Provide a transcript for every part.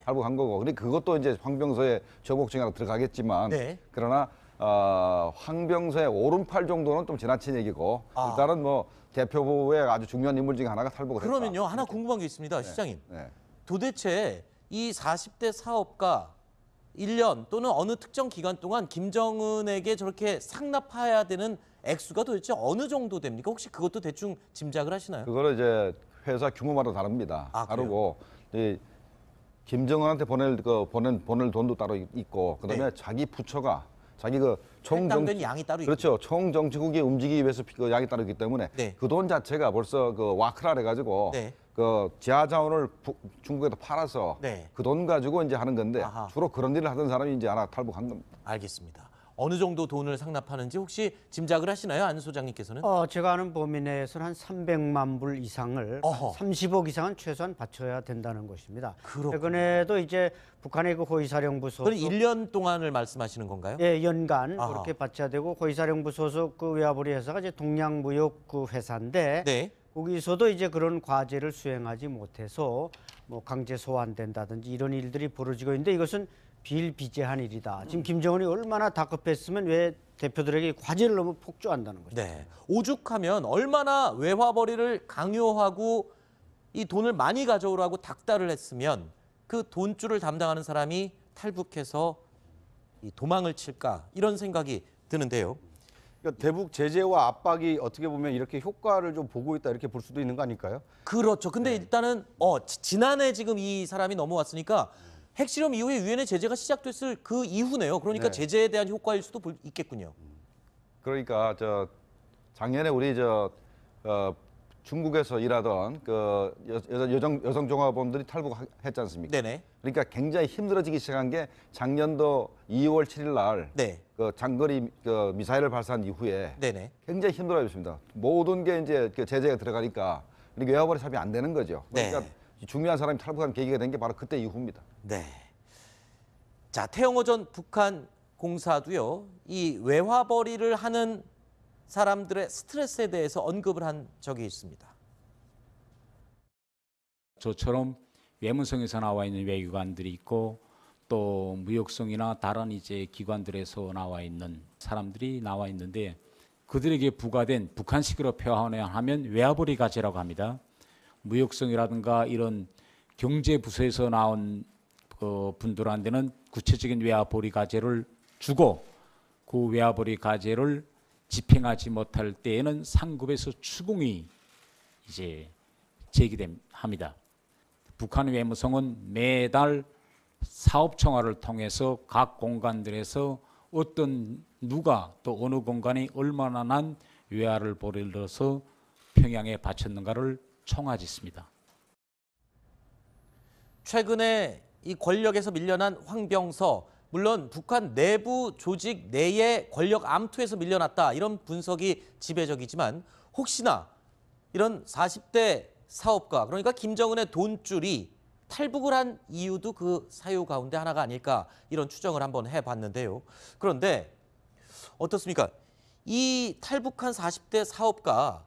탈북한 거고. 근데 그것도 이제 황병서의 저복증에 들어가겠지만 네. 그러나 황병서의 오른팔 정도는 좀 지나친 얘기고 일단은 뭐 대표부의 아주 중요한 인물 중에 하나가 탈북을 했다. 그러면요, 하나 궁금한 게 있습니다, 시장님. 도대체 이 40대 사업가 1년 또는 어느 특정 기간 동안 김정은에게 저렇게 상납해야 되는 액수가 도대체 어느 정도 됩니까? 혹시 그것도 대충 짐작을 하시나요? 그거는 이제 회사 규모마다 다릅니다. 다르고 이 김정은한테 보낼 돈도 따로 있고 그다음에 자기 부처가 자기 할당된 양이 따로 그렇죠. 총정치국이 움직이기 위해서 그 양이 따로 있기 때문에 그 돈 자체가 벌써 그 와크라 해가지고 그 지하 자원을 중국에다 팔아서 그 돈 가지고 이제 하는 건데 주로 그런 일을 하던 사람이 이제 하나 탈북한 겁니다. 알겠습니다. 어느 정도 돈을 상납하는지 혹시 짐작을 하시나요, 안 소장님께서는? 제가 아는 범위 내에서는 한 300만 불 이상을 30억 이상은 최소한 바쳐야 된다는 것입니다. 최근에도 이제 북한의 그 호위사령부 소속 그럼 1년 동안을 말씀하시는 건가요? 예, 연간 그렇게 바쳐야 되고 호위사령부 소속 그 외화벌이 회사가 이제 동양무역 그 회사인데 거기서도 이제 그런 과제를 수행하지 못해서 뭐 강제 소환된다든지 이런 일들이 벌어지고 있는데 이것은 비일비재한 일이다. 지금 김정은이 얼마나 다급했으면 왜 대표들에게 과제를 너무 폭주한다는 거죠. 오죽하면 얼마나 외화벌이를 강요하고 이 돈을 많이 가져오라고 닥달을 했으면 그 돈줄을 담당하는 사람이 탈북해서 이 도망을 칠까 이런 생각이 드는데요. 그러니까 대북 제재와 압박이 어떻게 보면 이렇게 효과를 좀 보고 있다 이렇게 볼 수도 있는 거 아닐까요? 그렇죠. 근데 일단은 지난해 지금 이 사람이 넘어왔으니까 핵실험 이후에 유엔의 제재가 시작됐을 그 이후네요. 그러니까 제재에 대한 효과일 수도 있겠군요. 그러니까 작년에 우리 중국에서 일하던 그 여성 종업원들이 탈북했지 않습니까? 그러니까 굉장히 힘들어지기 시작한 게 작년도 2월 7일 날 그 장거리 미사일을 발사한 이후에 굉장히 힘들어졌습니다. 모든 게 이제 제재가 들어가니까 외화벌이 삽입이 안 되는 거죠. 그러니까 중요한 사람이 탈북한 계기가 된 게 바로 그때 이후입니다. 자, 태영호 전 북한 공사도요. 이 외화벌이를 하는 사람들의 스트레스에 대해서 언급을 한 적이 있습니다. 저처럼 외문성에서 나와 있는 외교관들이 있고 또 무역성이나 다른 이제 기관들에서 나와 있는 사람들이 나와 있는데 그들에게 부과된 북한식으로 표현하면 외화벌이 과제라고 합니다. 무역성이라든가 이런 경제부서에서 나온 분들한테는 구체적인 외화벌이 과제를 주고 그 외화벌이 과제를 집행하지 못할 때에는 상급에서 추궁이 이제 제기합니다. 북한 외무성은 매달 사업청화를 통해서 각 공간들에서 누가 또 어느 공간이 얼마나 난 외화를 벌여서 평양에 바쳤는가를 청화짓습니다. 최근에 이 권력에서 밀려난 황병서, 물론 북한 내부 조직 내의 권력 암투에서 밀려났다 이런 분석이 지배적이지만 혹시나 이런 40대 사업가, 그러니까 김정은의 돈줄이 탈북을 한 이유도 그 사유 가운데 하나가 아닐까 이런 추정을 한번 해봤는데요. 그런데 어떻습니까? 이 탈북한 40대 사업가,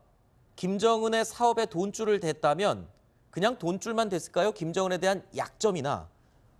김정은의 사업에 돈줄을 댔다면 그냥 돈줄만 됐을까요? 김정은에 대한 약점이나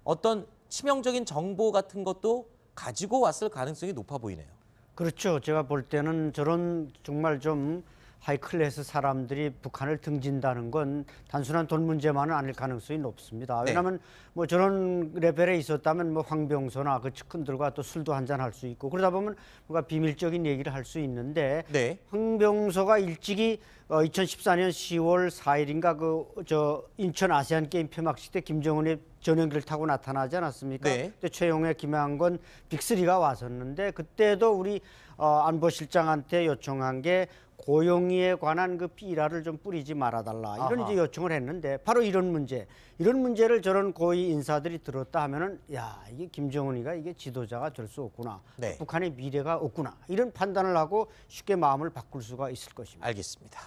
어떤 치명적인 정보 같은 것도 가지고 왔을 가능성이 높아 보이네요. 그렇죠. 제가 볼 때는 저런 정말 좀 하이클래스 사람들이 북한을 등진다는 건 단순한 돈 문제만은 아닐 가능성이 높습니다. 왜냐하면 뭐 저런 레벨에 있었다면 뭐 황병서나 그 측근들과 또 술도 한잔 할 수 있고 그러다 보면 뭔가 비밀적인 얘기를 할 수 있는데 황병서가 일찍이 2014년 10월 4일인가 인천 아세안 게임 폐막식 때 김정은이 전용기를 타고 나타나지 않았습니까? 그때 최용해, 김양건, 빅3가 왔었는데 그때도 우리 안보실장한테 요청한 게 고용위에 관한 그 비라를 좀 뿌리지 말아달라 이런 이제 요청을 했는데 바로 이런 문제를 저런 고위 인사들이 들었다 하면은 야 이게 김정은이가 이게 지도자가 될 수 없구나, 북한의 미래가 없구나 이런 판단을 하고 쉽게 마음을 바꿀 수가 있을 것입니다. 알겠습니다.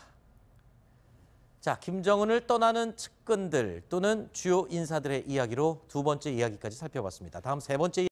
자, 김정은을 떠나는 측근들 또는 주요 인사들의 이야기로 두 번째 이야기까지 살펴봤습니다. 다음 세 번째